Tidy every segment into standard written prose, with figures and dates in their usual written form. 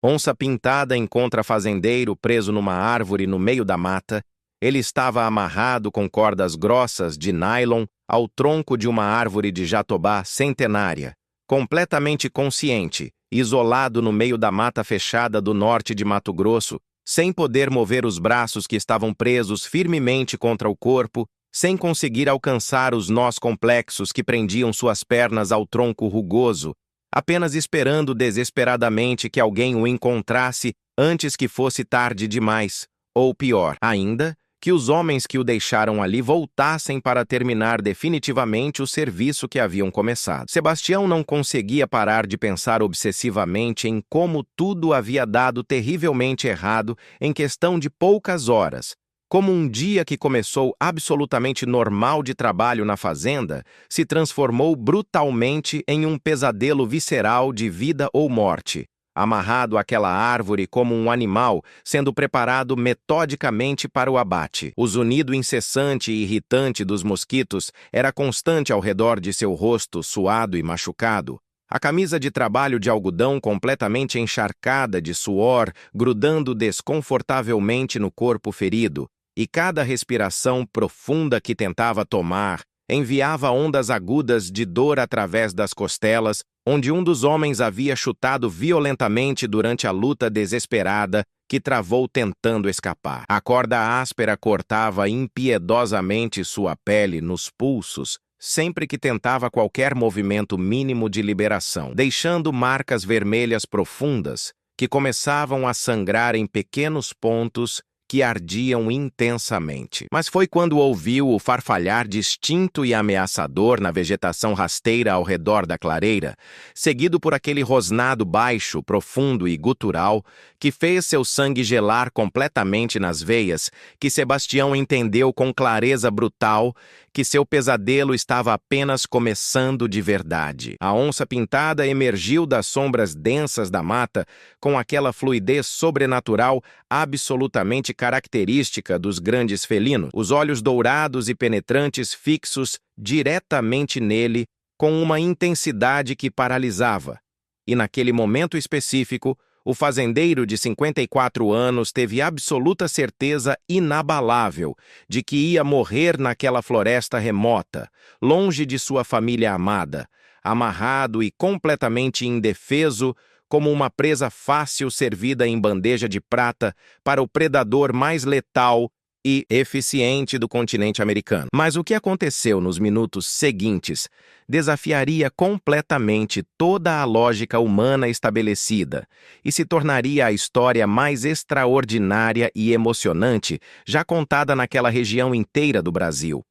Onça-Pintada encontra fazendeiro preso numa árvore no meio da mata. Ele estava amarrado com cordas grossas de nylon ao tronco de uma árvore de jatobá centenária, completamente consciente, isolado no meio da mata fechada do norte de Mato Grosso, sem poder mover os braços que estavam presos firmemente contra o corpo, sem conseguir alcançar os nós complexos que prendiam suas pernas ao tronco rugoso, apenas esperando desesperadamente que alguém o encontrasse antes que fosse tarde demais, ou pior ainda, que os homens que o deixaram ali voltassem para terminar definitivamente o serviço que haviam começado. Sebastião não conseguia parar de pensar obsessivamente em como tudo havia dado terrivelmente errado em questão de poucas horas, como um dia que começou absolutamente normal de trabalho na fazenda se transformou brutalmente em um pesadelo visceral de vida ou morte, amarrado àquela árvore como um animal sendo preparado metodicamente para o abate. O zunido incessante e irritante dos mosquitos era constante ao redor de seu rosto suado e machucado. A camisa de trabalho de algodão completamente encharcada de suor, grudando desconfortavelmente no corpo ferido, e cada respiração profunda que tentava tomar enviava ondas agudas de dor através das costelas, onde um dos homens havia chutado violentamente durante a luta desesperada que travou tentando escapar. A corda áspera cortava impiedosamente sua pele nos pulsos, sempre que tentava qualquer movimento mínimo de liberação, deixando marcas vermelhas profundas que começavam a sangrar em pequenos pontos que ardiam intensamente. Mas foi quando ouviu o farfalhar distinto e ameaçador na vegetação rasteira ao redor da clareira, seguido por aquele rosnado baixo, profundo e gutural, que fez seu sangue gelar completamente nas veias, que Sebastião entendeu com clareza brutal que seu pesadelo estava apenas começando de verdade. A onça-pintada emergiu das sombras densas da mata com aquela fluidez sobrenatural absolutamente característica dos grandes felinos, os olhos dourados e penetrantes fixos diretamente nele com uma intensidade que paralisava. E naquele momento específico, o fazendeiro de 54 anos teve absoluta certeza inabalável de que ia morrer naquela floresta remota, longe de sua família amada, amarrado e completamente indefeso, como uma presa fácil servida em bandeja de prata para o predador mais letal e eficiente do continente americano. Mas o que aconteceu nos minutos seguintes desafiaria completamente toda a lógica humana estabelecida e se tornaria a história mais extraordinária e emocionante já contada naquela região inteira do Brasil.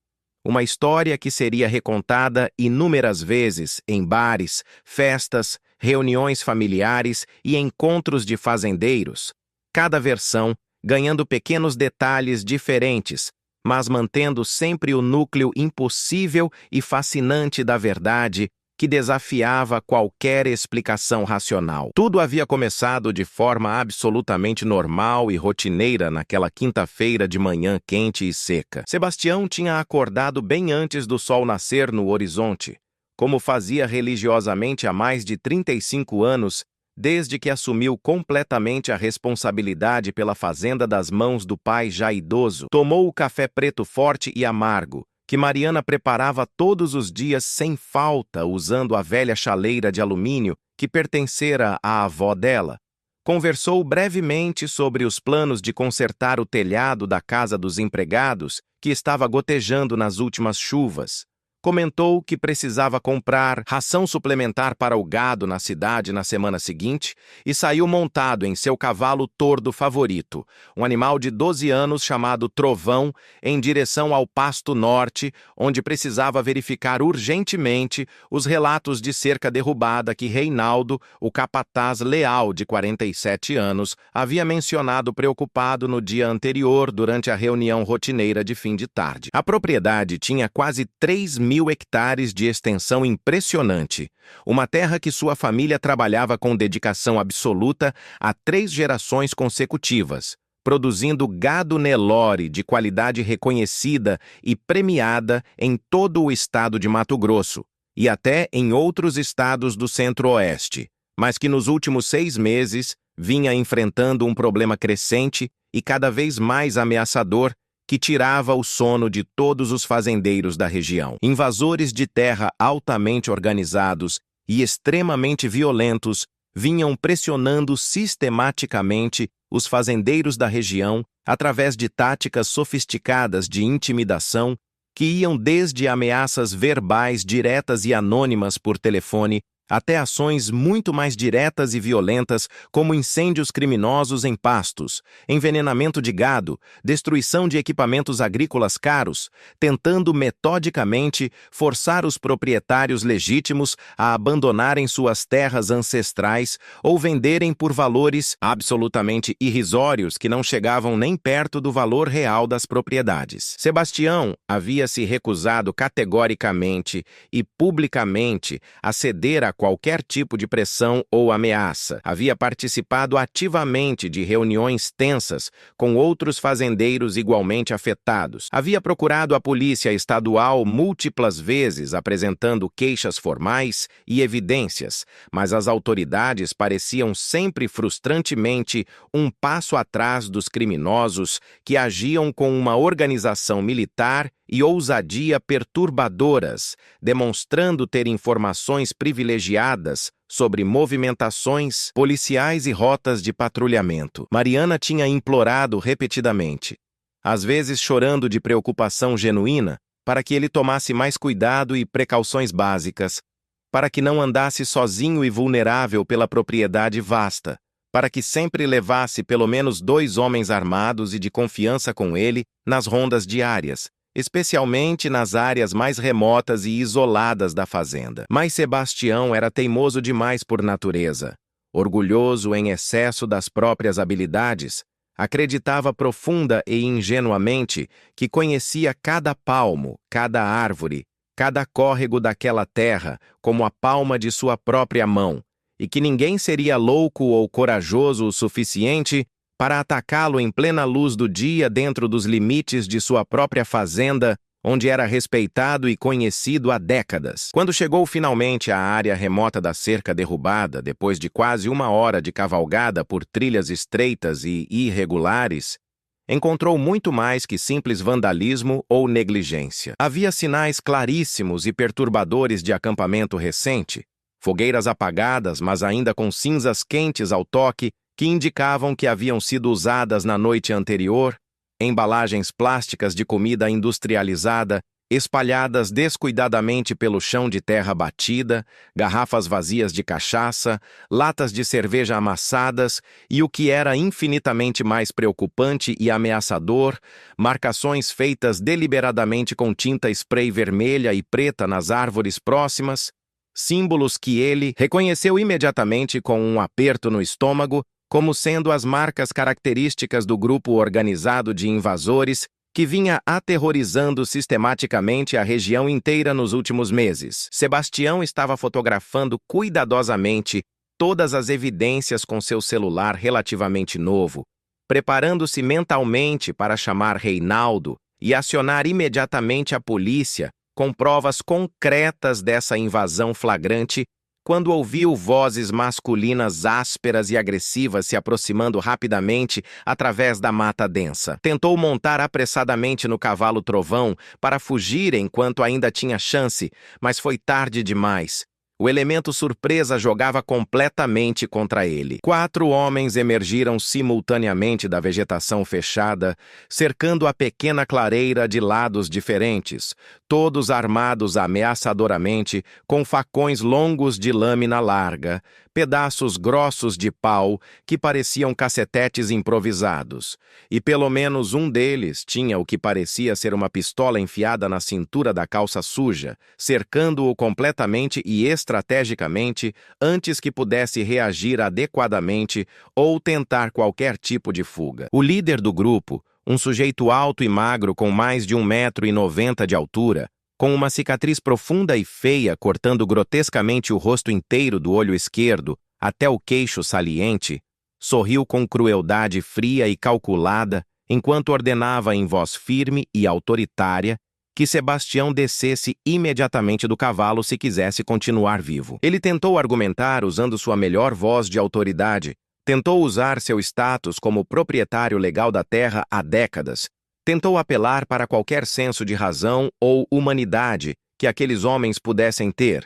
Uma história que seria recontada inúmeras vezes em bares, festas, reuniões familiares e encontros de fazendeiros, cada versão ganhando pequenos detalhes diferentes, mas mantendo sempre o núcleo impossível e fascinante da verdade que desafiava qualquer explicação racional. Tudo havia começado de forma absolutamente normal e rotineira naquela quinta-feira de manhã quente e seca. Sebastião tinha acordado bem antes do sol nascer no horizonte, como fazia religiosamente há mais de 35 anos, desde que assumiu completamente a responsabilidade pela fazenda das mãos do pai já idoso. Tomou o café preto forte e amargo, que Mariana preparava todos os dias sem falta, usando a velha chaleira de alumínio que pertencera à avó dela. Conversou brevemente sobre os planos de consertar o telhado da casa dos empregados, que estava gotejando nas últimas chuvas. Comentou que precisava comprar ração suplementar para o gado na cidade na semana seguinte e saiu montado em seu cavalo tordo favorito, um animal de 12 anos chamado Trovão, em direção ao Pasto Norte, onde precisava verificar urgentemente os relatos de cerca derrubada que Reinaldo, o capataz leal de 47 anos, havia mencionado preocupado no dia anterior durante a reunião rotineira de fim de tarde. A propriedade tinha quase 3.000 hectares de extensão impressionante, uma terra que sua família trabalhava com dedicação absoluta há 3 gerações consecutivas, produzindo gado Nelore de qualidade reconhecida e premiada em todo o estado de Mato Grosso e até em outros estados do Centro-Oeste, mas que nos últimos 6 meses vinha enfrentando um problema crescente e cada vez mais ameaçador que tirava o sono de todos os fazendeiros da região. Invasores de terra altamente organizados e extremamente violentos vinham pressionando sistematicamente os fazendeiros da região através de táticas sofisticadas de intimidação que iam desde ameaças verbais diretas e anônimas por telefone até ações muito mais diretas e violentas, como incêndios criminosos em pastos, envenenamento de gado, destruição de equipamentos agrícolas caros, tentando metodicamente forçar os proprietários legítimos a abandonarem suas terras ancestrais ou venderem por valores absolutamente irrisórios que não chegavam nem perto do valor real das propriedades. Sebastião havia se recusado categoricamente e publicamente a ceder a qualquer tipo de pressão ou ameaça. Havia participado ativamente de reuniões tensas com outros fazendeiros igualmente afetados. Havia procurado a polícia estadual múltiplas vezes, apresentando queixas formais e evidências, mas as autoridades pareciam sempre frustrantemente um passo atrás dos criminosos que agiam com uma organização militar e ousadia perturbadoras, demonstrando ter informações privilegiadas sobre movimentações policiais e rotas de patrulhamento. Mariana tinha implorado repetidamente, às vezes chorando de preocupação genuína, para que ele tomasse mais cuidado e precauções básicas, para que não andasse sozinho e vulnerável pela propriedade vasta, para que sempre levasse pelo menos 2 homens armados e de confiança com ele nas rondas diárias, especialmente nas áreas mais remotas e isoladas da fazenda. Mas Sebastião era teimoso demais por natureza. Orgulhoso em excesso das próprias habilidades, acreditava profunda e ingenuamente que conhecia cada palmo, cada árvore, cada córrego daquela terra como a palma de sua própria mão, e que ninguém seria louco ou corajoso o suficiente para atacá-lo em plena luz do dia dentro dos limites de sua própria fazenda, onde era respeitado e conhecido há décadas. Quando chegou finalmente à área remota da cerca derrubada, depois de quase 1 hora de cavalgada por trilhas estreitas e irregulares, encontrou muito mais que simples vandalismo ou negligência. Havia sinais claríssimos e perturbadores de acampamento recente, fogueiras apagadas, mas ainda com cinzas quentes ao toque, que indicavam que haviam sido usadas na noite anterior, embalagens plásticas de comida industrializada, espalhadas descuidadamente pelo chão de terra batida, garrafas vazias de cachaça, latas de cerveja amassadas e, o que era infinitamente mais preocupante e ameaçador, marcações feitas deliberadamente com tinta spray vermelha e preta nas árvores próximas, símbolos que ele reconheceu imediatamente com um aperto no estômago, como sendo as marcas características do grupo organizado de invasores que vinha aterrorizando sistematicamente a região inteira nos últimos meses. Sebastião estava fotografando cuidadosamente todas as evidências com seu celular relativamente novo, preparando-se mentalmente para chamar Reinaldo e acionar imediatamente a polícia com provas concretas dessa invasão flagrante, quando ouviu vozes masculinas ásperas e agressivas se aproximando rapidamente através da mata densa. Tentou montar apressadamente no cavalo trovão para fugir enquanto ainda tinha chance, mas foi tarde demais. O elemento surpresa jogava completamente contra ele. 4 homens emergiram simultaneamente da vegetação fechada, cercando a pequena clareira de lados diferentes, todos armados ameaçadoramente, com facões longos de lâmina larga, pedaços grossos de pau que pareciam cacetetes improvisados, e pelo menos um deles tinha o que parecia ser uma pistola enfiada na cintura da calça suja, cercando-o completamente e estrategicamente antes que pudesse reagir adequadamente ou tentar qualquer tipo de fuga. O líder do grupo, um sujeito alto e magro com mais de 1,90 m de altura, com uma cicatriz profunda e feia cortando grotescamente o rosto inteiro do olho esquerdo até o queixo saliente, sorriu com crueldade fria e calculada enquanto ordenava em voz firme e autoritária que Sebastião descesse imediatamente do cavalo se quisesse continuar vivo. Ele tentou argumentar usando sua melhor voz de autoridade, Tentou usar seu status como proprietário legal da terra há décadas. Tentou apelar para qualquer senso de razão ou humanidade que aqueles homens pudessem ter.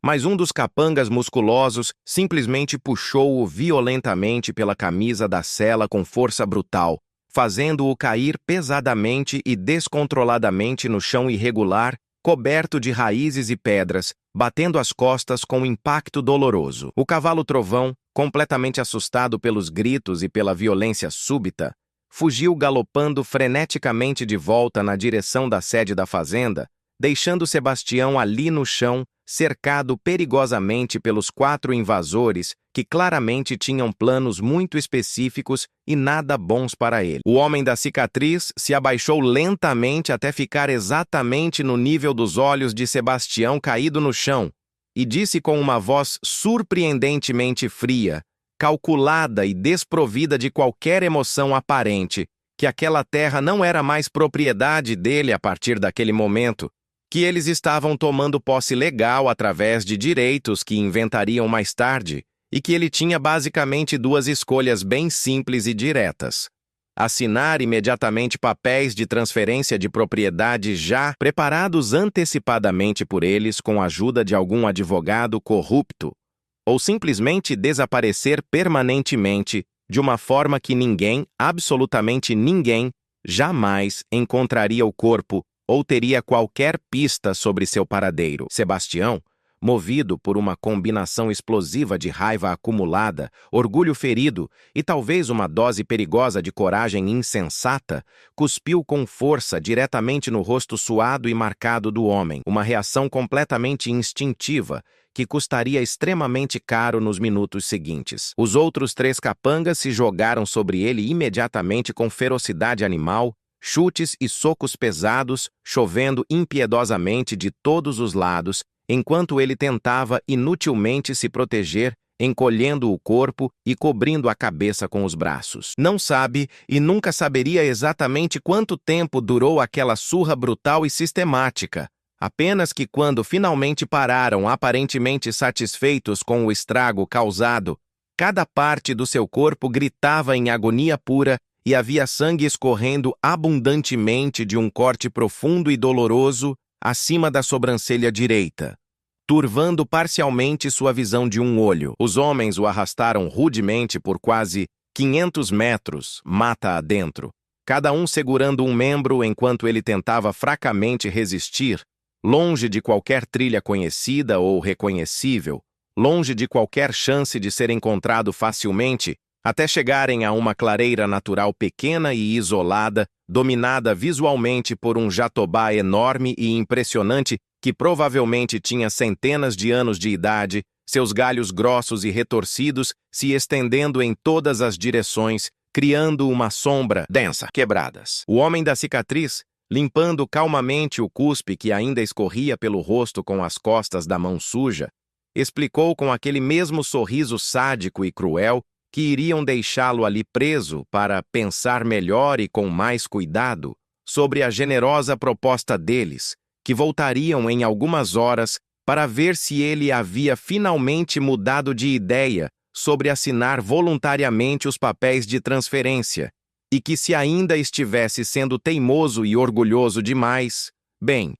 Mas um dos capangas musculosos simplesmente puxou-o violentamente pela camisa da sela com força brutal, fazendo-o cair pesadamente e descontroladamente no chão irregular, coberto de raízes e pedras, batendo as costas com um impacto doloroso. O cavalo trovão, completamente assustado pelos gritos e pela violência súbita, fugiu galopando freneticamente de volta na direção da sede da fazenda, deixando Sebastião ali no chão, cercado perigosamente pelos 4 invasores que claramente tinham planos muito específicos e nada bons para ele. O homem da cicatriz se abaixou lentamente até ficar exatamente no nível dos olhos de Sebastião caído no chão e disse com uma voz surpreendentemente fria, calculada e desprovida de qualquer emoção aparente, que aquela terra não era mais propriedade dele a partir daquele momento, que eles estavam tomando posse legal através de direitos que inventariam mais tarde e que ele tinha basicamente 2 escolhas bem simples e diretas. Assinar imediatamente papéis de transferência de propriedade já preparados antecipadamente por eles com a ajuda de algum advogado corrupto, ou simplesmente desaparecer permanentemente de uma forma que ninguém, absolutamente ninguém, jamais encontraria o corpo ou teria qualquer pista sobre seu paradeiro. Sebastião, movido por uma combinação explosiva de raiva acumulada, orgulho ferido e talvez uma dose perigosa de coragem insensata, cuspiu com força diretamente no rosto suado e marcado do homem, uma reação completamente instintiva que custaria extremamente caro nos minutos seguintes. Os outros 3 capangas se jogaram sobre ele imediatamente com ferocidade animal, chutes e socos pesados, chovendo impiedosamente de todos os lados, enquanto ele tentava inutilmente se proteger, encolhendo o corpo e cobrindo a cabeça com os braços. Não sabe e nunca saberia exatamente quanto tempo durou aquela surra brutal e sistemática. Apenas que quando finalmente pararam aparentemente satisfeitos com o estrago causado, cada parte do seu corpo gritava em agonia pura e havia sangue escorrendo abundantemente de um corte profundo e doloroso acima da sobrancelha direita, turvando parcialmente sua visão de um olho. Os homens o arrastaram rudemente por quase 500 metros, mata adentro, cada um segurando um membro enquanto ele tentava fracamente resistir, longe de qualquer trilha conhecida ou reconhecível, longe de qualquer chance de ser encontrado facilmente, até chegarem a uma clareira natural pequena e isolada, dominada visualmente por um jatobá enorme e impressionante que provavelmente tinha centenas de anos de idade, seus galhos grossos e retorcidos se estendendo em todas as direções, criando uma sombra densa, quebradas. O homem da cicatriz, limpando calmamente o cuspe que ainda escorria pelo rosto com as costas da mão suja, explicou com aquele mesmo sorriso sádico e cruel que iriam deixá-lo ali preso para pensar melhor e com mais cuidado sobre a generosa proposta deles, que voltariam em algumas horas para ver se ele havia finalmente mudado de ideia sobre assinar voluntariamente os papéis de transferência, e que se ainda estivesse sendo teimoso e orgulhoso demais, bem,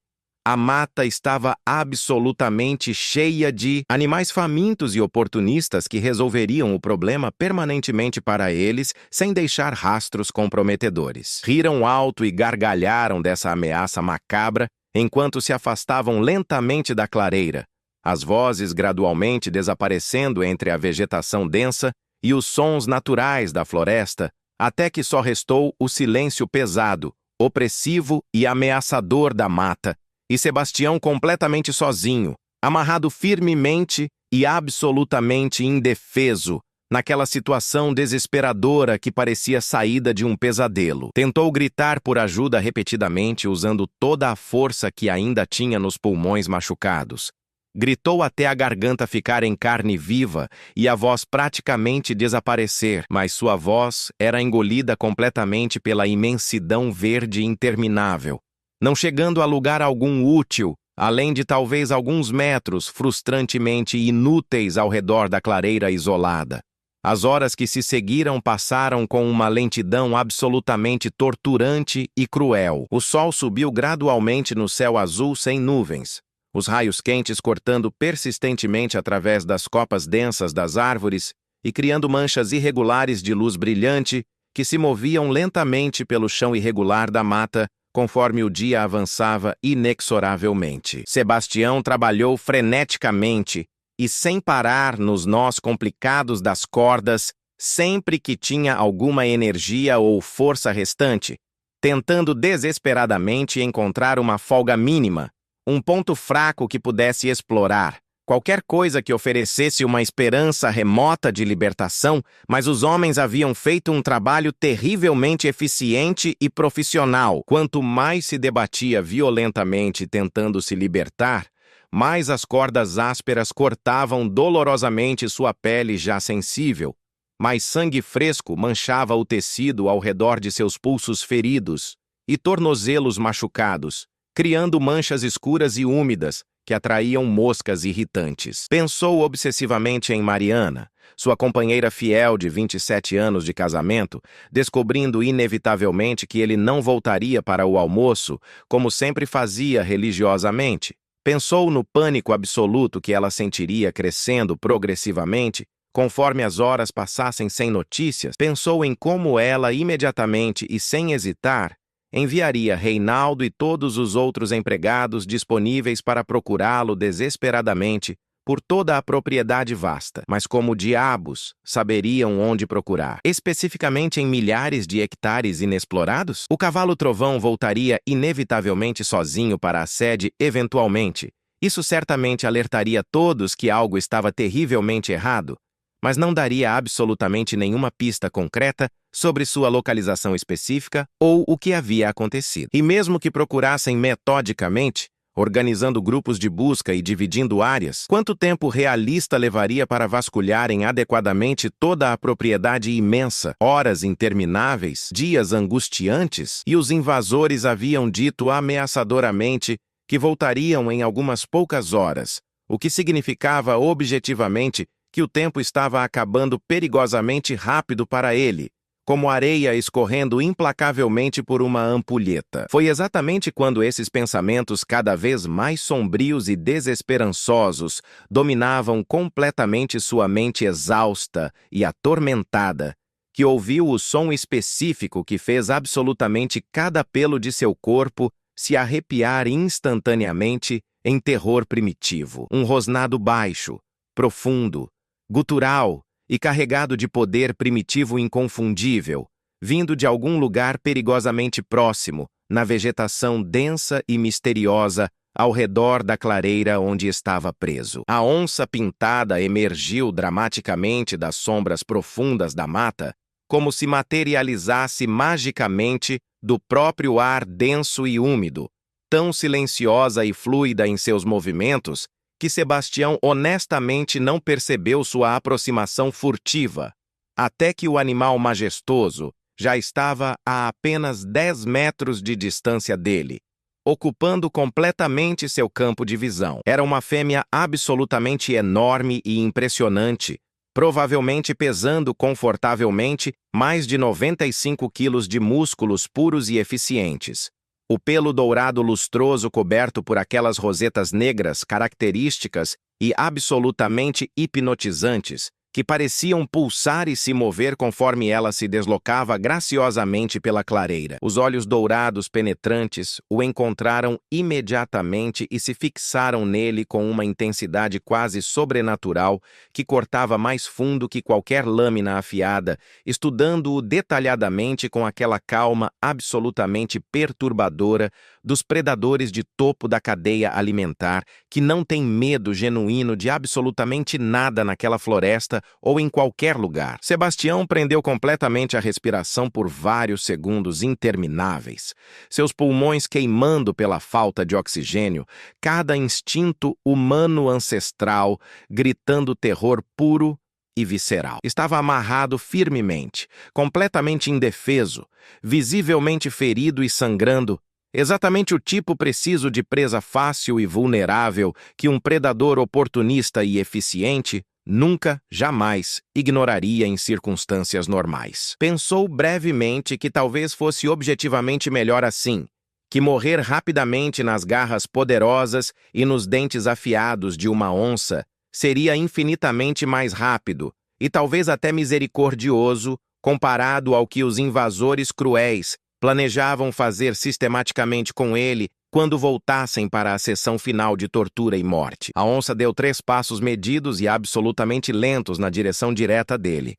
a mata estava absolutamente cheia de animais famintos e oportunistas que resolveriam o problema permanentemente para eles, sem deixar rastros comprometedores. Riram alto e gargalharam dessa ameaça macabra enquanto se afastavam lentamente da clareira, as vozes gradualmente desaparecendo entre a vegetação densa e os sons naturais da floresta, até que só restou o silêncio pesado, opressivo e ameaçador da mata, e Sebastião completamente sozinho, amarrado firmemente e absolutamente indefeso, naquela situação desesperadora que parecia saída de um pesadelo. Tentou gritar por ajuda repetidamente, usando toda a força que ainda tinha nos pulmões machucados. Gritou até a garganta ficar em carne viva e a voz praticamente desaparecer, mas sua voz era engolida completamente pela imensidão verde interminável, não chegando a lugar algum útil, além de talvez alguns metros frustrantemente inúteis ao redor da clareira isolada. As horas que se seguiram passaram com uma lentidão absolutamente torturante e cruel. O sol subiu gradualmente no céu azul sem nuvens, os raios quentes cortando persistentemente através das copas densas das árvores e criando manchas irregulares de luz brilhante que se moviam lentamente pelo chão irregular da mata conforme o dia avançava inexoravelmente. Sebastião trabalhou freneticamente e sem parar nos nós complicados das cordas sempre que tinha alguma energia ou força restante, tentando desesperadamente encontrar uma folga mínima, um ponto fraco que pudesse explorar, qualquer coisa que oferecesse uma esperança remota de libertação, mas os homens haviam feito um trabalho terrivelmente eficiente e profissional. Quanto mais se debatia violentamente tentando se libertar, mais as cordas ásperas cortavam dolorosamente sua pele já sensível, mais sangue fresco manchava o tecido ao redor de seus pulsos feridos e tornozelos machucados, criando manchas escuras e úmidas que atraíam moscas irritantes. Pensou obsessivamente em Mariana, sua companheira fiel de 27 anos de casamento, descobrindo inevitavelmente que ele não voltaria para o almoço, como sempre fazia religiosamente. Pensou no pânico absoluto que ela sentiria crescendo progressivamente, conforme as horas passassem sem notícias. Pensou em como ela imediatamente e sem hesitar enviaria Reinaldo e todos os outros empregados disponíveis para procurá-lo desesperadamente por toda a propriedade vasta. Mas como diabos saberiam onde procurar? Especificamente em milhares de hectares inexplorados? O cavalo-trovão voltaria inevitavelmente sozinho para a sede eventualmente. Isso certamente alertaria todos que algo estava terrivelmente errado, mas não daria absolutamente nenhuma pista concreta sobre sua localização específica ou o que havia acontecido. E mesmo que procurassem metodicamente, organizando grupos de busca e dividindo áreas, quanto tempo realista levaria para vasculharem adequadamente toda a propriedade imensa? Horas intermináveis? Dias angustiantes? E os invasores haviam dito ameaçadoramente que voltariam em algumas poucas horas, o que significava objetivamente que o tempo estava acabando perigosamente rápido para ele, como areia escorrendo implacavelmente por uma ampulheta. Foi exatamente quando esses pensamentos cada vez mais sombrios e desesperançosos dominavam completamente sua mente exausta e atormentada, que ouviu o som específico que fez absolutamente cada pelo de seu corpo se arrepiar instantaneamente em terror primitivo. Um rosnado baixo, profundo, gutural e carregado de poder primitivo inconfundível, vindo de algum lugar perigosamente próximo, na vegetação densa e misteriosa ao redor da clareira onde estava preso. A onça pintada emergiu dramaticamente das sombras profundas da mata, como se materializasse magicamente do próprio ar denso e úmido, tão silenciosa e fluida em seus movimentos que Sebastião honestamente não percebeu sua aproximação furtiva, até que o animal majestoso já estava a apenas 10 metros de distância dele, ocupando completamente seu campo de visão. Era uma fêmea absolutamente enorme e impressionante, provavelmente pesando confortavelmente mais de 95 quilos de músculos puros e eficientes. O pelo dourado lustroso coberto por aquelas rosetas negras características e absolutamente hipnotizantes, que pareciam pulsar e se mover conforme ela se deslocava graciosamente pela clareira. Os olhos dourados penetrantes o encontraram imediatamente e se fixaram nele com uma intensidade quase sobrenatural que cortava mais fundo que qualquer lâmina afiada, estudando-o detalhadamente com aquela calma absolutamente perturbadora dos predadores de topo da cadeia alimentar que não têm medo genuíno de absolutamente nada naquela floresta ou em qualquer lugar. Sebastião prendeu completamente a respiração por vários segundos intermináveis, seus pulmões queimando pela falta de oxigênio, cada instinto humano ancestral gritando terror puro e visceral. Estava amarrado firmemente, completamente indefeso, visivelmente ferido e sangrando, exatamente o tipo preciso de presa fácil e vulnerável que um predador oportunista e eficiente nunca, jamais, ignoraria em circunstâncias normais. Pensou brevemente que talvez fosse objetivamente melhor assim, que morrer rapidamente nas garras poderosas e nos dentes afiados de uma onça seria infinitamente mais rápido e talvez até misericordioso comparado ao que os invasores cruéis planejavam fazer sistematicamente com ele quando voltassem para a sessão final de tortura e morte. A onça deu 3 passos medidos e absolutamente lentos na direção direta dele.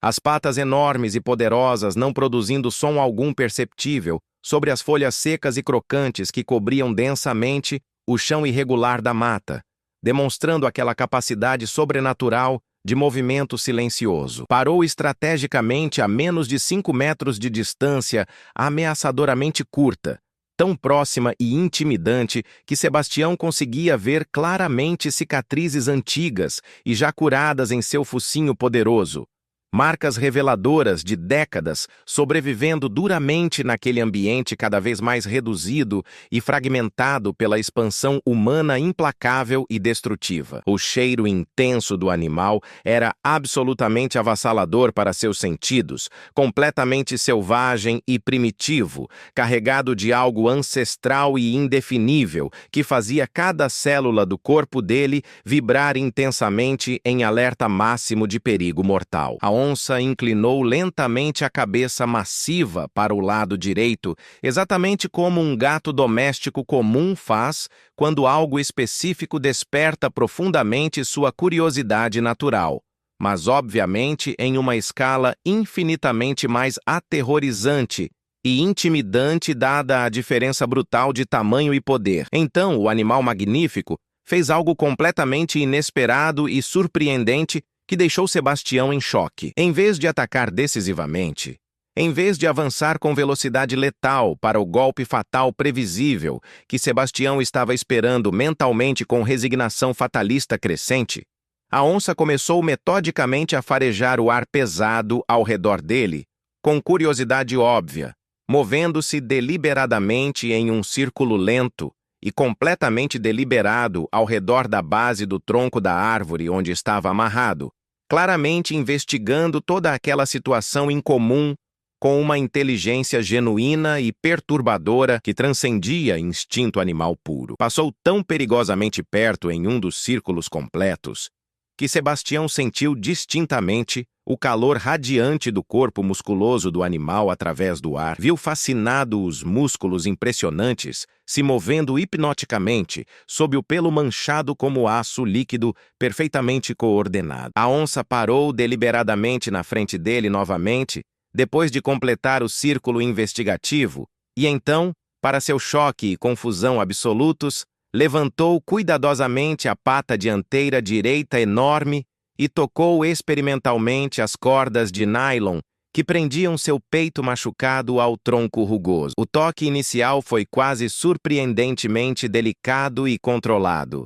As patas enormes e poderosas não produzindo som algum perceptível sobre as folhas secas e crocantes que cobriam densamente o chão irregular da mata, demonstrando aquela capacidade sobrenatural de movimento silencioso. Parou estrategicamente a menos de 5 metros de distância, ameaçadoramente curta, tão próxima e intimidante que Sebastião conseguia ver claramente cicatrizes antigas e já curadas em seu focinho poderoso. Marcas reveladoras de décadas sobrevivendo duramente naquele ambiente cada vez mais reduzido e fragmentado pela expansão humana implacável e destrutiva. O cheiro intenso do animal era absolutamente avassalador para seus sentidos, completamente selvagem e primitivo, carregado de algo ancestral e indefinível que fazia cada célula do corpo dele vibrar intensamente em alerta máximo de perigo mortal. A onça inclinou lentamente a cabeça massiva para o lado direito, exatamente como um gato doméstico comum faz quando algo específico desperta profundamente sua curiosidade natural, mas obviamente em uma escala infinitamente mais aterrorizante e intimidante dada a diferença brutal de tamanho e poder. Então, o animal magnífico fez algo completamente inesperado e surpreendente que deixou Sebastião em choque. Em vez de atacar decisivamente, em vez de avançar com velocidade letal para o golpe fatal previsível que Sebastião estava esperando mentalmente com resignação fatalista crescente, a onça começou metodicamente a farejar o ar pesado ao redor dele, com curiosidade óbvia, movendo-se deliberadamente em um círculo lento e completamente deliberado ao redor da base do tronco da árvore onde estava amarrado, claramente investigando toda aquela situação incomum com uma inteligência genuína e perturbadora que transcendia instinto animal puro. Passou tão perigosamente perto em um dos círculos completos que Sebastião sentiu distintamente o calor radiante do corpo musculoso do animal através do ar. Viu fascinado os músculos impressionantes se movendo hipnoticamente sob o pelo manchado como aço líquido perfeitamente coordenado. A onça parou deliberadamente na frente dele novamente, depois de completar o círculo investigativo, e então, para seu choque e confusão absolutos, levantou cuidadosamente a pata dianteira direita enorme e tocou experimentalmente as cordas de nylon que prendiam seu peito machucado ao tronco rugoso. O toque inicial foi quase surpreendentemente delicado e controlado.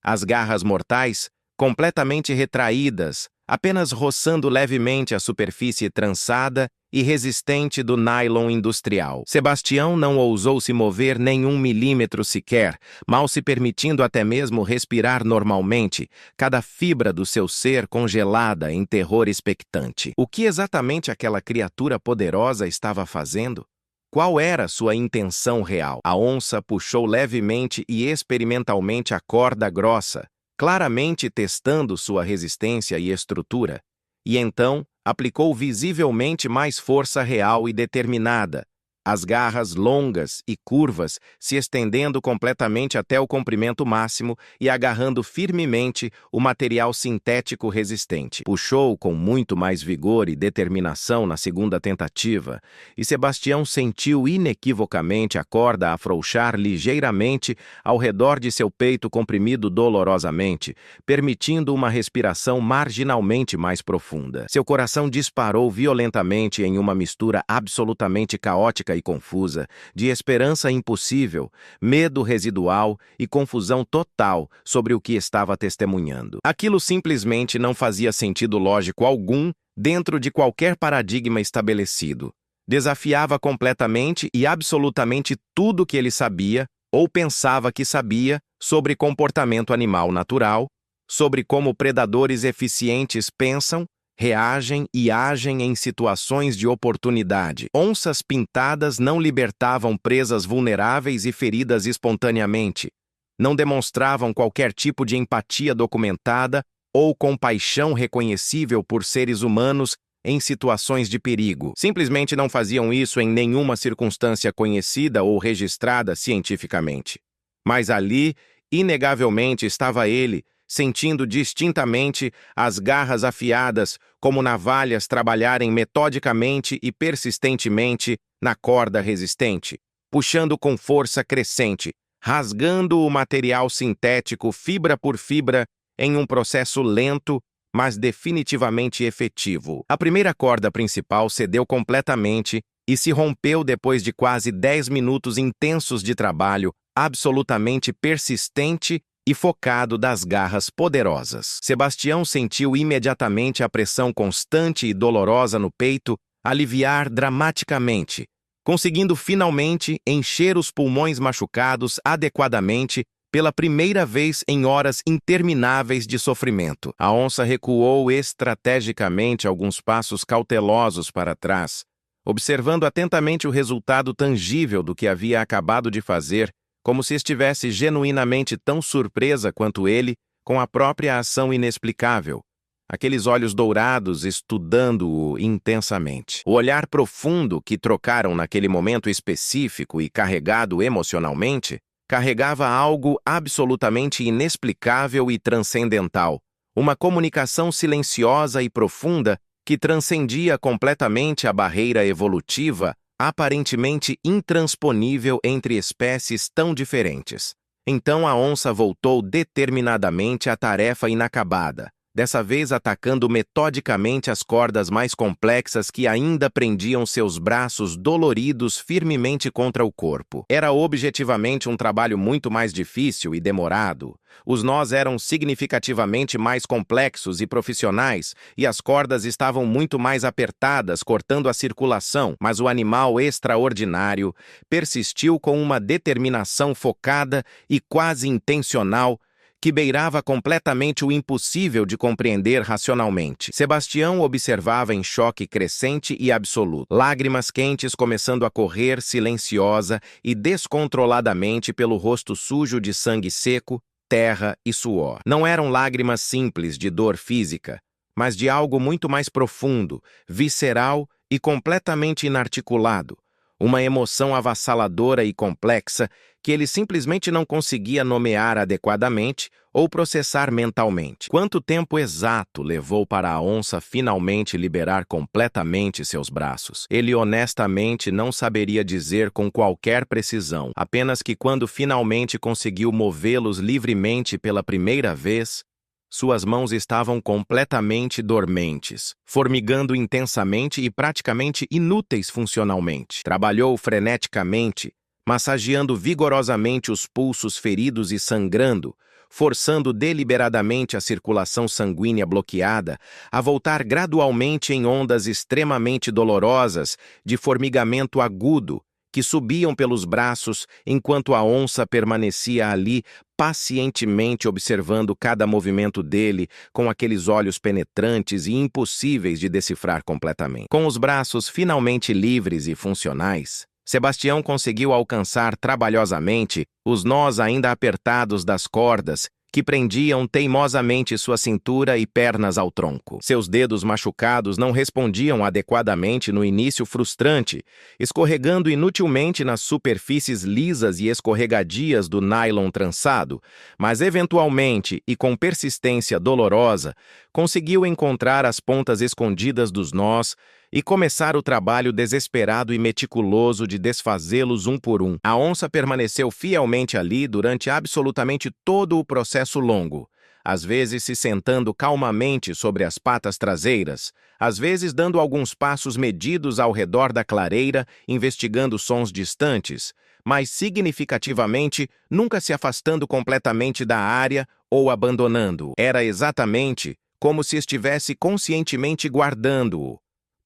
As garras mortais, completamente retraídas, apenas roçando levemente a superfície trançada e resistente do nylon industrial. Sebastião não ousou se mover nem 1 milímetro sequer, mal se permitindo até mesmo respirar normalmente, cada fibra do seu ser congelada em terror expectante. O que exatamente aquela criatura poderosa estava fazendo? Qual era sua intenção real? A onça puxou levemente e experimentalmente a corda grossa, claramente testando sua resistência e estrutura, e então aplicou visivelmente mais força real e determinada, as garras longas e curvas se estendendo completamente até o comprimento máximo e agarrando firmemente o material sintético resistente. Puxou com muito mais vigor e determinação na segunda tentativa, e Sebastião sentiu inequivocamente a corda afrouxar ligeiramente ao redor de seu peito comprimido dolorosamente, permitindo uma respiração marginalmente mais profunda. Seu coração disparou violentamente em uma mistura absolutamente caótica e confusa, de esperança impossível, medo residual e confusão total sobre o que estava testemunhando. Aquilo simplesmente não fazia sentido lógico algum dentro de qualquer paradigma estabelecido. Desafiava completamente e absolutamente tudo que ele sabia ou pensava que sabia sobre comportamento animal natural, sobre como predadores eficientes pensam, reagem e agem em situações de oportunidade. Onças pintadas não libertavam presas vulneráveis e feridas espontaneamente. Não demonstravam qualquer tipo de empatia documentada ou compaixão reconhecível por seres humanos em situações de perigo. Simplesmente não faziam isso em nenhuma circunstância conhecida ou registrada cientificamente. Mas ali, inegavelmente, estava ele, sentindo distintamente as garras afiadas como navalhas trabalharem metodicamente e persistentemente na corda resistente, puxando com força crescente, rasgando o material sintético fibra por fibra em um processo lento, mas definitivamente efetivo. A primeira corda principal cedeu completamente e se rompeu depois de quase 10 minutos intensos de trabalho absolutamente persistente e focado das garras poderosas. Sebastião sentiu imediatamente a pressão constante e dolorosa no peito aliviar dramaticamente, conseguindo finalmente encher os pulmões machucados adequadamente pela primeira vez em horas intermináveis de sofrimento. A onça recuou estrategicamente alguns passos cautelosos para trás, observando atentamente o resultado tangível do que havia acabado de fazer, como se estivesse genuinamente tão surpresa quanto ele com a própria ação inexplicável, aqueles olhos dourados estudando-o intensamente. O olhar profundo que trocaram naquele momento específico e carregado emocionalmente carregava algo absolutamente inexplicável e transcendental, uma comunicação silenciosa e profunda que transcendia completamente a barreira evolutiva aparentemente intransponível entre espécies tão diferentes. Então a onça voltou determinadamente à tarefa inacabada, dessa vez atacando metodicamente as cordas mais complexas que ainda prendiam seus braços doloridos firmemente contra o corpo. Era objetivamente um trabalho muito mais difícil e demorado. Os nós eram significativamente mais complexos e profissionais, e as cordas estavam muito mais apertadas, cortando a circulação, mas o animal extraordinário persistiu com uma determinação focada e quase intencional que beirava completamente o impossível de compreender racionalmente. Sebastião observava em choque crescente e absoluto, lágrimas quentes começando a correr silenciosa e descontroladamente pelo rosto sujo de sangue seco, terra e suor. Não eram lágrimas simples de dor física, mas de algo muito mais profundo, visceral e completamente inarticulado, uma emoção avassaladora e complexa que ele simplesmente não conseguia nomear adequadamente ou processar mentalmente. Quanto tempo exato levou para a onça finalmente liberar completamente seus braços? Ele honestamente não saberia dizer com qualquer precisão, apenas que quando finalmente conseguiu movê-los livremente pela primeira vez, suas mãos estavam completamente dormentes, formigando intensamente e praticamente inúteis funcionalmente. Trabalhou freneticamente, massageando vigorosamente os pulsos feridos e sangrando, forçando deliberadamente a circulação sanguínea bloqueada a voltar gradualmente em ondas extremamente dolorosas de formigamento agudo que subiam pelos braços enquanto a onça permanecia ali pacientemente observando cada movimento dele com aqueles olhos penetrantes e impossíveis de decifrar completamente. Com os braços finalmente livres e funcionais, Sebastião conseguiu alcançar trabalhosamente os nós ainda apertados das cordas que prendiam teimosamente sua cintura e pernas ao tronco. Seus dedos machucados não respondiam adequadamente no início frustrante, escorregando inutilmente nas superfícies lisas e escorregadias do nylon trançado, mas eventualmente e com persistência dolorosa, conseguiu encontrar as pontas escondidas dos nós e começar o trabalho desesperado e meticuloso de desfazê-los um por um. A onça permaneceu fielmente ali durante absolutamente todo o processo longo, às vezes se sentando calmamente sobre as patas traseiras, às vezes dando alguns passos medidos ao redor da clareira, investigando sons distantes, mas significativamente nunca se afastando completamente da área ou abandonando-o. Era exatamente como se estivesse conscientemente guardando-o,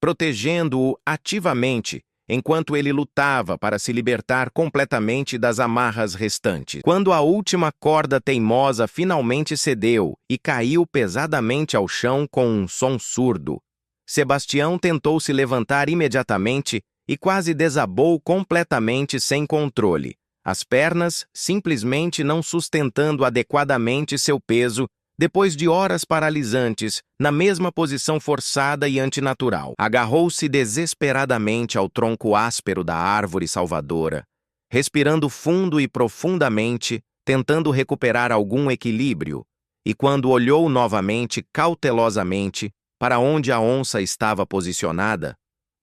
protegendo-o ativamente enquanto ele lutava para se libertar completamente das amarras restantes. Quando a última corda teimosa finalmente cedeu e caiu pesadamente ao chão com um som surdo, Sebastião tentou se levantar imediatamente e quase desabou completamente sem controle, as pernas simplesmente não sustentando adequadamente seu peso depois de horas paralisantes, na mesma posição forçada e antinatural. Agarrou-se desesperadamente ao tronco áspero da árvore salvadora, respirando fundo e profundamente, tentando recuperar algum equilíbrio, e quando olhou novamente cautelosamente para onde a onça estava posicionada,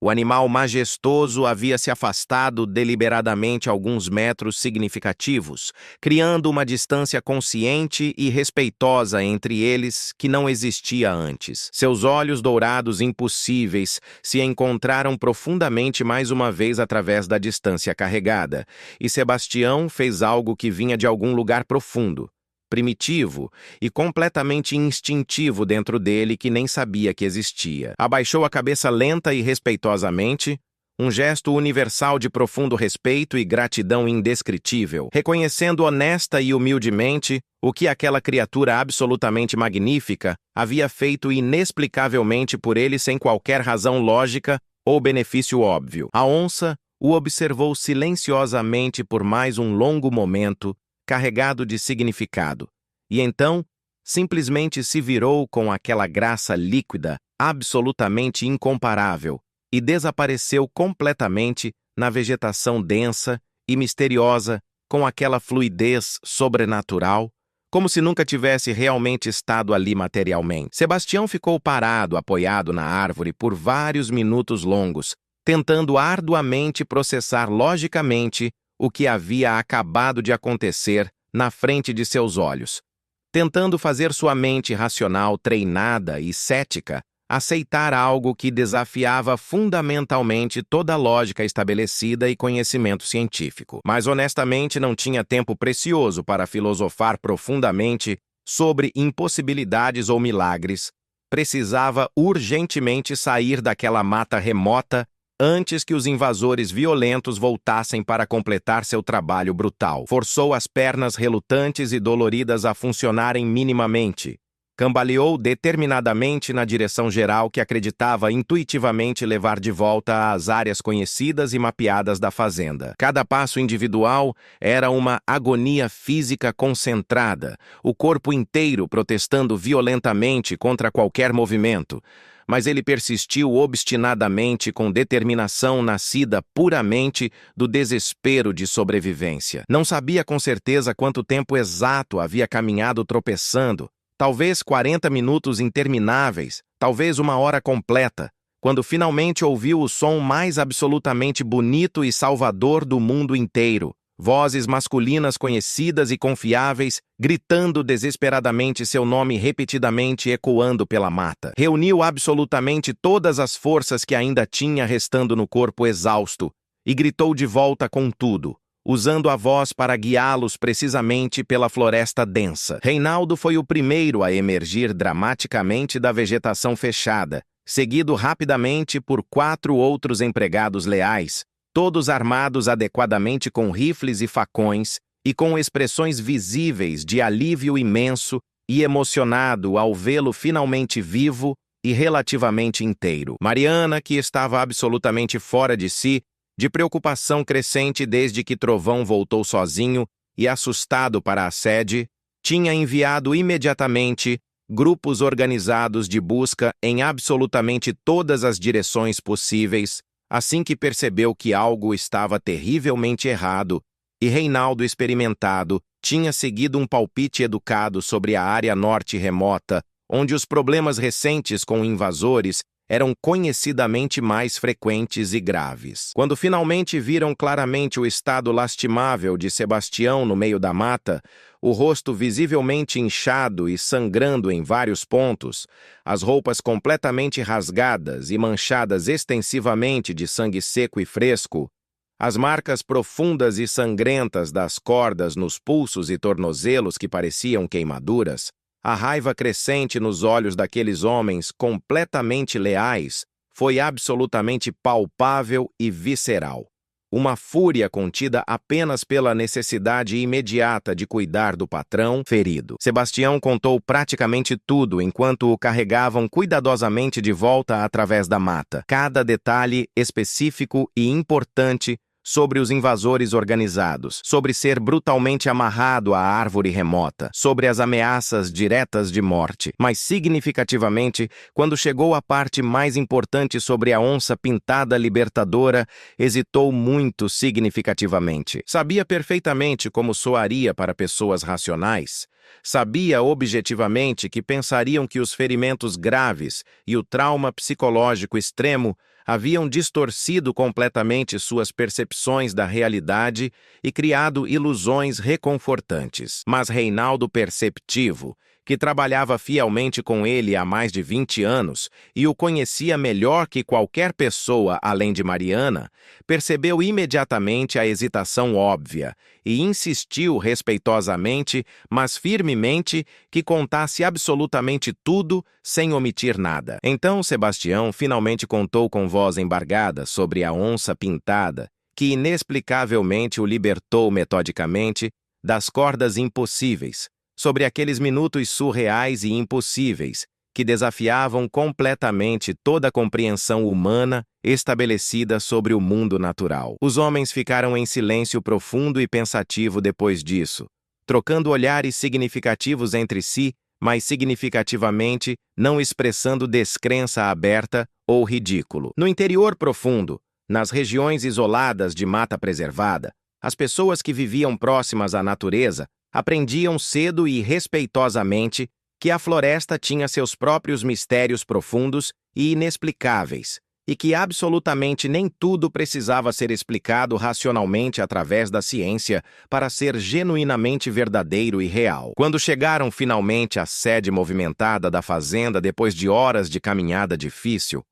o animal majestoso havia se afastado deliberadamente alguns metros significativos, criando uma distância consciente e respeitosa entre eles que não existia antes. Seus olhos dourados impossíveis se encontraram profundamente mais uma vez através da distância carregada, e Sebastião fez algo que vinha de algum lugar profundo, primitivo e completamente instintivo dentro dele que nem sabia que existia. Abaixou a cabeça lenta e respeitosamente, um gesto universal de profundo respeito e gratidão indescritível, reconhecendo honesta e humildemente o que aquela criatura absolutamente magnífica havia feito inexplicavelmente por ele sem qualquer razão lógica ou benefício óbvio. A onça o observou silenciosamente por mais um longo momento, carregado de significado, e então simplesmente se virou com aquela graça líquida, absolutamente incomparável, e desapareceu completamente na vegetação densa e misteriosa, com aquela fluidez sobrenatural, como se nunca tivesse realmente estado ali materialmente. Sebastião ficou parado, apoiado na árvore por vários minutos longos, tentando arduamente processar logicamente o que havia acabado de acontecer na frente de seus olhos, tentando fazer sua mente racional, treinada e cética, aceitar algo que desafiava fundamentalmente toda a lógica estabelecida e conhecimento científico. Mas honestamente não tinha tempo precioso para filosofar profundamente sobre impossibilidades ou milagres. Precisava urgentemente sair daquela mata remota antes que os invasores violentos voltassem para completar seu trabalho brutal. Forçou as pernas relutantes e doloridas a funcionarem minimamente. Cambaleou determinadamente na direção geral que acreditava intuitivamente levar de volta às áreas conhecidas e mapeadas da fazenda. Cada passo individual era uma agonia física concentrada, o corpo inteiro protestando violentamente contra qualquer movimento. Mas ele persistiu obstinadamente com determinação nascida puramente do desespero de sobrevivência. Não sabia com certeza quanto tempo exato havia caminhado tropeçando, talvez 40 minutos intermináveis, talvez uma hora completa, quando finalmente ouviu o som mais absolutamente bonito e salvador do mundo inteiro. Vozes masculinas conhecidas e confiáveis, gritando desesperadamente seu nome repetidamente ecoando pela mata. Reuniu absolutamente todas as forças que ainda tinha restando no corpo exausto e gritou de volta com tudo, usando a voz para guiá-los precisamente pela floresta densa. Reinaldo foi o primeiro a emergir dramaticamente da vegetação fechada, seguido rapidamente por 4 outros empregados leais, todos armados adequadamente com rifles e facões e com expressões visíveis de alívio imenso e emocionado ao vê-lo finalmente vivo e relativamente inteiro. Mariana, que estava absolutamente fora de si, de preocupação crescente desde que Trovão voltou sozinho e assustado para a sede, tinha enviado imediatamente grupos organizados de busca em absolutamente todas as direções possíveis, assim que percebeu que algo estava terrivelmente errado, e Reinaldo, experimentado, tinha seguido um palpite educado sobre a área norte remota, onde os problemas recentes com invasores eram conhecidamente mais frequentes e graves. Quando finalmente viram claramente o estado lastimável de Sebastião no meio da mata, o rosto visivelmente inchado e sangrando em vários pontos, as roupas completamente rasgadas e manchadas extensivamente de sangue seco e fresco, as marcas profundas e sangrentas das cordas nos pulsos e tornozelos que pareciam queimaduras, a raiva crescente nos olhos daqueles homens completamente leais, foi absolutamente palpável e visceral. Uma fúria contida apenas pela necessidade imediata de cuidar do patrão ferido. Sebastião contou praticamente tudo enquanto o carregavam cuidadosamente de volta através da mata. Cada detalhe específico e importante sobre os invasores organizados, sobre ser brutalmente amarrado à árvore remota, sobre as ameaças diretas de morte. Mas, significativamente, quando chegou à parte mais importante sobre a onça pintada libertadora, hesitou muito significativamente. Sabia perfeitamente como soaria para pessoas racionais. Sabia objetivamente que pensariam que os ferimentos graves e o trauma psicológico extremo haviam distorcido completamente suas percepções da realidade e criado ilusões reconfortantes. Mas Reinaldo perceptivo, que trabalhava fielmente com ele há mais de 20 anos e o conhecia melhor que qualquer pessoa além de Mariana, percebeu imediatamente a hesitação óbvia e insistiu respeitosamente, mas firmemente, que contasse absolutamente tudo sem omitir nada. Então Sebastião finalmente contou com voz embargada sobre a onça pintada, que inexplicavelmente o libertou metodicamente das cordas impossíveis, sobre aqueles minutos surreais e impossíveis que desafiavam completamente toda a compreensão humana estabelecida sobre o mundo natural. Os homens ficaram em silêncio profundo e pensativo depois disso, trocando olhares significativos entre si, mas significativamente não expressando descrença aberta ou ridículo. No interior profundo, nas regiões isoladas de mata preservada, as pessoas que viviam próximas à natureza aprendiam cedo e respeitosamente que a floresta tinha seus próprios mistérios profundos e inexplicáveis, e que absolutamente nem tudo precisava ser explicado racionalmente através da ciência para ser genuinamente verdadeiro e real. Quando chegaram finalmente à sede movimentada da fazenda depois de horas de caminhada difícil,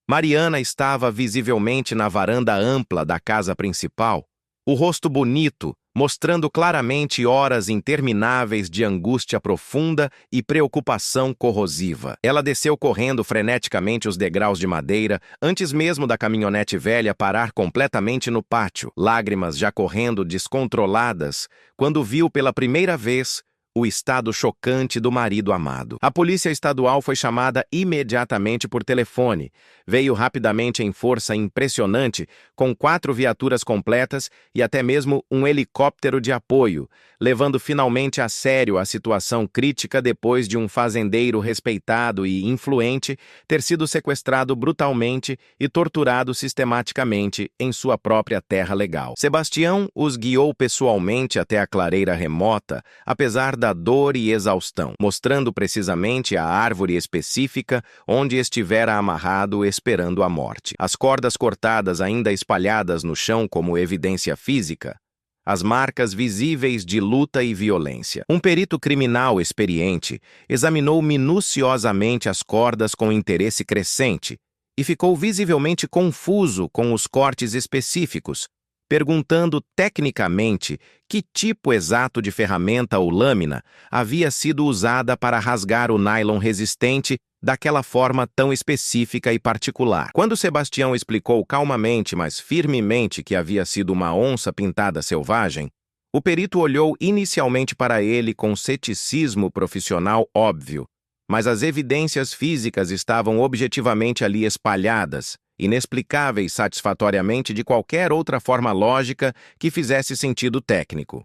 Mariana estava visivelmente na varanda ampla da casa principal, o rosto bonito, mostrando claramente horas intermináveis de angústia profunda e preocupação corrosiva. Ela desceu correndo freneticamente os degraus de madeira, antes mesmo da caminhonete velha parar completamente no pátio, lágrimas já correndo descontroladas, quando viu pela primeira vez o estado chocante do marido amado. A polícia estadual foi chamada imediatamente por telefone. Veio rapidamente em força impressionante, com 4 viaturas completas e até mesmo um helicóptero de apoio, levando finalmente a sério a situação crítica depois de um fazendeiro respeitado e influente ter sido sequestrado brutalmente e torturado sistematicamente em sua própria terra legal. Sebastião os guiou pessoalmente até a clareira remota, apesar da dor e exaustão, mostrando precisamente a árvore específica onde estivera amarrado esperando a morte. As cordas cortadas ainda espalhadas no chão como evidência física, as marcas visíveis de luta e violência. Um perito criminal experiente examinou minuciosamente as cordas com interesse crescente e ficou visivelmente confuso com os cortes específicos, perguntando tecnicamente que tipo exato de ferramenta ou lâmina havia sido usada para rasgar o nylon resistente daquela forma tão específica e particular. Quando Sebastião explicou calmamente, mas firmemente que havia sido uma onça pintada selvagem, o perito olhou inicialmente para ele com ceticismo profissional óbvio, mas as evidências físicas estavam objetivamente ali espalhadas, inexplicáveis satisfatoriamente de qualquer outra forma lógica que fizesse sentido técnico.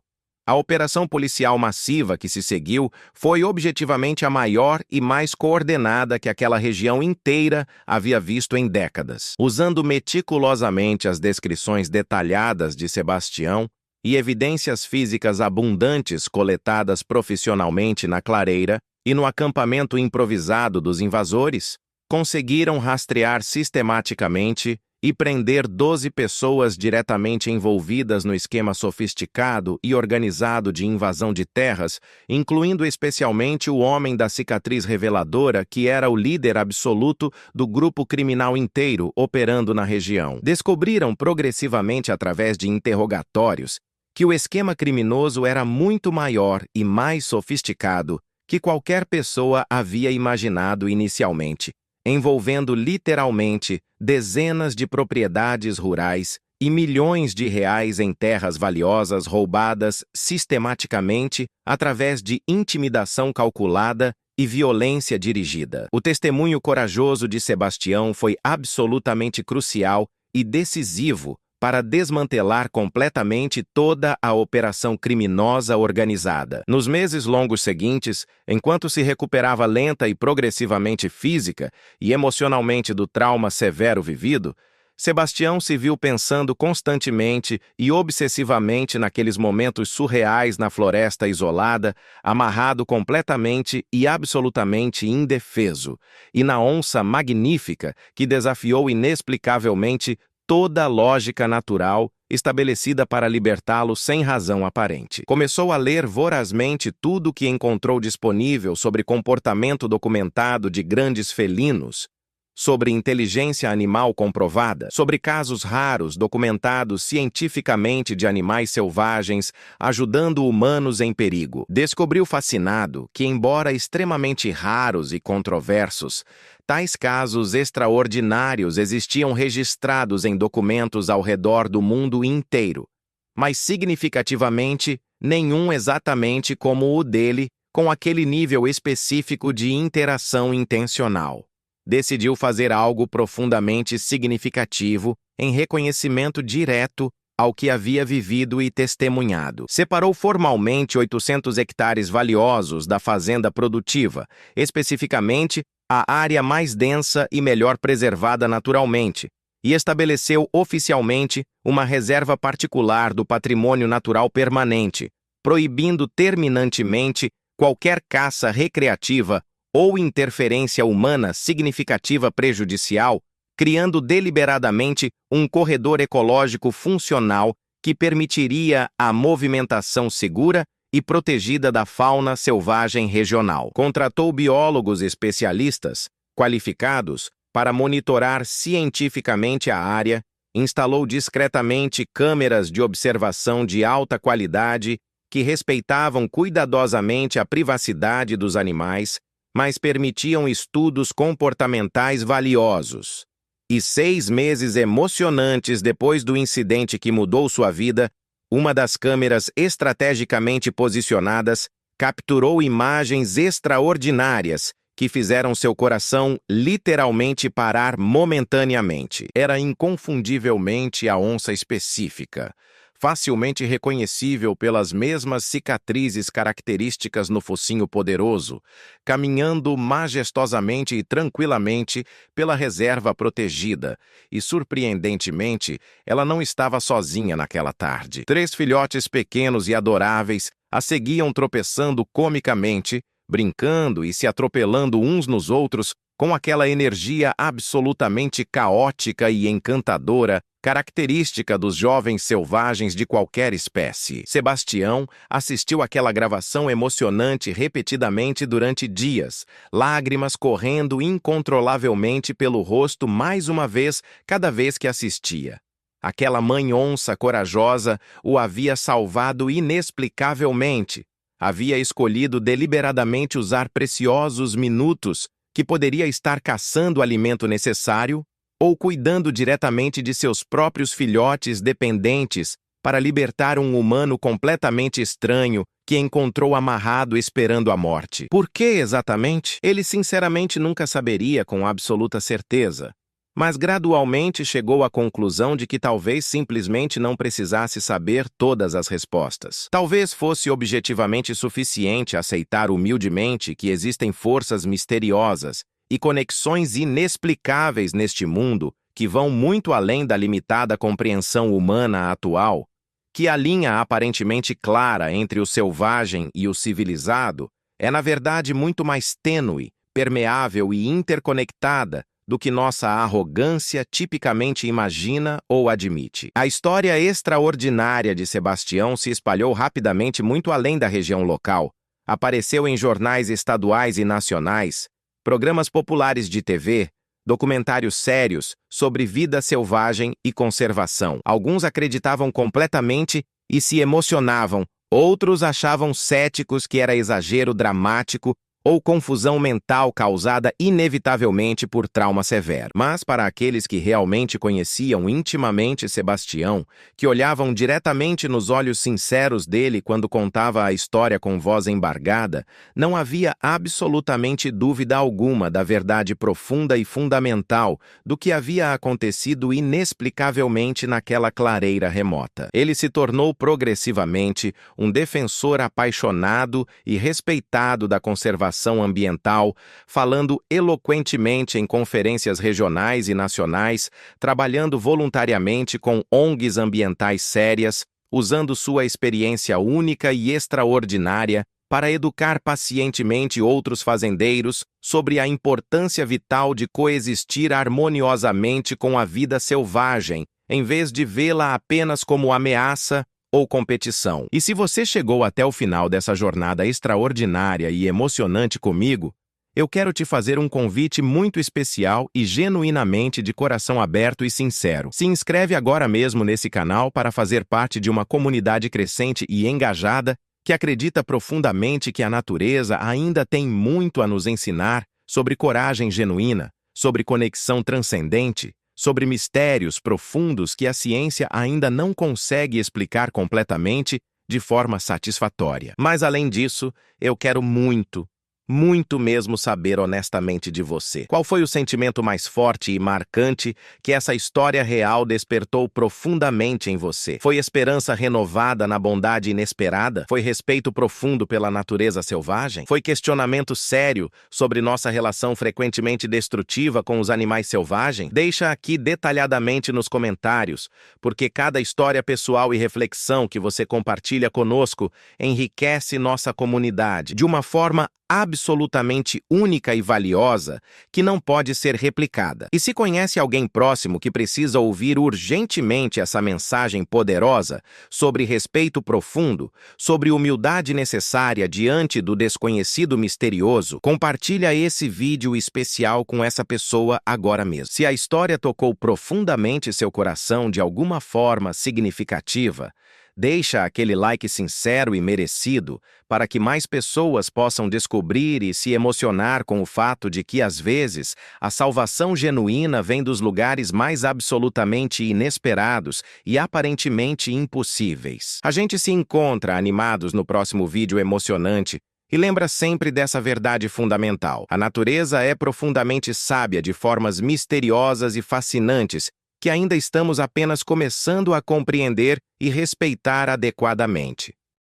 A operação policial massiva que se seguiu foi objetivamente a maior e mais coordenada que aquela região inteira havia visto em décadas. Usando meticulosamente as descrições detalhadas de Sebastião e evidências físicas abundantes coletadas profissionalmente na clareira e no acampamento improvisado dos invasores, conseguiram rastrear sistematicamente e prender 12 pessoas diretamente envolvidas no esquema sofisticado e organizado de invasão de terras, incluindo especialmente o homem da cicatriz reveladora que era o líder absoluto do grupo criminal inteiro operando na região. Descobriram progressivamente através de interrogatórios que o esquema criminoso era muito maior e mais sofisticado que qualquer pessoa havia imaginado inicialmente, envolvendo literalmente dezenas de propriedades rurais e milhões de reais em terras valiosas roubadas sistematicamente através de intimidação calculada e violência dirigida. O testemunho corajoso de Sebastião foi absolutamente crucial e decisivo para desmantelar completamente toda a operação criminosa organizada. Nos meses longos seguintes, enquanto se recuperava lenta e progressivamente física e emocionalmente do trauma severo vivido, Sebastião se viu pensando constantemente e obsessivamente naqueles momentos surreais na floresta isolada, amarrado completamente e absolutamente indefeso, e na onça magnífica que desafiou inexplicavelmente toda a lógica natural estabelecida para libertá-lo sem razão aparente. Começou a ler vorazmente tudo o que encontrou disponível sobre comportamento documentado de grandes felinos, sobre inteligência animal comprovada, sobre casos raros documentados cientificamente de animais selvagens ajudando humanos em perigo. Descobriu fascinado que, embora extremamente raros e controversos, tais casos extraordinários existiam registrados em documentos ao redor do mundo inteiro, mas significativamente nenhum exatamente como o dele, com aquele nível específico de interação intencional. Decidiu fazer algo profundamente significativo em reconhecimento direto ao que havia vivido e testemunhado. Separou formalmente 800 hectares valiosos da fazenda produtiva, especificamente a área mais densa e melhor preservada naturalmente, e estabeleceu oficialmente uma reserva particular do patrimônio natural permanente, proibindo terminantemente qualquer caça recreativa ou interferência humana significativa prejudicial, criando deliberadamente um corredor ecológico funcional que permitiria a movimentação segura e protegida da fauna selvagem regional. Contratou biólogos especialistas, qualificados, para monitorar cientificamente a área, instalou discretamente câmeras de observação de alta qualidade que respeitavam cuidadosamente a privacidade dos animais, mas permitiam estudos comportamentais valiosos. E 6 meses emocionantes depois do incidente que mudou sua vida, uma das câmeras estrategicamente posicionadas capturou imagens extraordinárias que fizeram seu coração literalmente parar momentaneamente. Era inconfundivelmente a onça específica, facilmente reconhecível pelas mesmas cicatrizes características no focinho poderoso, caminhando majestosamente e tranquilamente pela reserva protegida, e, surpreendentemente, ela não estava sozinha naquela tarde. 3 filhotes pequenos e adoráveis a seguiam tropeçando comicamente, brincando e se atropelando uns nos outros com aquela energia absolutamente caótica e encantadora, característica dos jovens selvagens de qualquer espécie. Sebastião assistiu àquela gravação emocionante repetidamente durante dias, lágrimas correndo incontrolavelmente pelo rosto mais uma vez cada vez que assistia. Aquela mãe onça corajosa o havia salvado inexplicavelmente. Havia escolhido deliberadamente usar preciosos minutos que poderia estar caçando o alimento necessário ou cuidando diretamente de seus próprios filhotes dependentes para libertar um humano completamente estranho que encontrou amarrado esperando a morte. Por que exatamente? Ele sinceramente nunca saberia com absoluta certeza, mas gradualmente chegou à conclusão de que talvez simplesmente não precisasse saber todas as respostas. Talvez fosse objetivamente suficiente aceitar humildemente que existem forças misteriosas e conexões inexplicáveis neste mundo que vão muito além da limitada compreensão humana atual, que a linha aparentemente clara entre o selvagem e o civilizado é, na verdade, muito mais tênue, permeável e interconectada do que nossa arrogância tipicamente imagina ou admite. A história extraordinária de Sebastião se espalhou rapidamente muito além da região local, apareceu em jornais estaduais e nacionais, programas populares de TV, documentários sérios sobre vida selvagem e conservação. Alguns acreditavam completamente e se emocionavam, outros achavam céticos que era exagero dramático ou confusão mental causada inevitavelmente por trauma severo. Mas para aqueles que realmente conheciam intimamente Sebastião, que olhavam diretamente nos olhos sinceros dele quando contava a história com voz embargada, não havia absolutamente dúvida alguma da verdade profunda e fundamental do que havia acontecido inexplicavelmente naquela clareira remota. Ele se tornou progressivamente um defensor apaixonado e respeitado da conservação ambiental, falando eloquentemente em conferências regionais e nacionais, trabalhando voluntariamente com ONGs ambientais sérias, usando sua experiência única e extraordinária para educar pacientemente outros fazendeiros sobre a importância vital de coexistir harmoniosamente com a vida selvagem, em vez de vê-la apenas como ameaça ou competição. E se você chegou até o final dessa jornada extraordinária e emocionante comigo, eu quero te fazer um convite muito especial e genuinamente de coração aberto e sincero. Se inscreve agora mesmo nesse canal para fazer parte de uma comunidade crescente e engajada que acredita profundamente que a natureza ainda tem muito a nos ensinar sobre coragem genuína, sobre conexão transcendente, sobre mistérios profundos que a ciência ainda não consegue explicar completamente de forma satisfatória. Mas, além disso, eu quero muito mesmo saber honestamente de você. Qual foi o sentimento mais forte e marcante que essa história real despertou profundamente em você? Foi esperança renovada na bondade inesperada? Foi respeito profundo pela natureza selvagem? Foi questionamento sério sobre nossa relação frequentemente destrutiva com os animais selvagens? Deixa aqui detalhadamente nos comentários, porque cada história pessoal e reflexão que você compartilha conosco enriquece nossa comunidade de uma forma absolutamente única e valiosa que não pode ser replicada. E se conhece alguém próximo que precisa ouvir urgentemente essa mensagem poderosa sobre respeito profundo, sobre humildade necessária diante do desconhecido misterioso, compartilha esse vídeo especial com essa pessoa agora mesmo. Se a história tocou profundamente seu coração de alguma forma significativa, deixa aquele like sincero e merecido para que mais pessoas possam descobrir e se emocionar com o fato de que, às vezes, a salvação genuína vem dos lugares mais absolutamente inesperados e aparentemente impossíveis. A gente se encontra animados no próximo vídeo emocionante e lembra sempre dessa verdade fundamental. A natureza é profundamente sábia de formas misteriosas e fascinantes que ainda estamos apenas começando a compreender e respeitar adequadamente.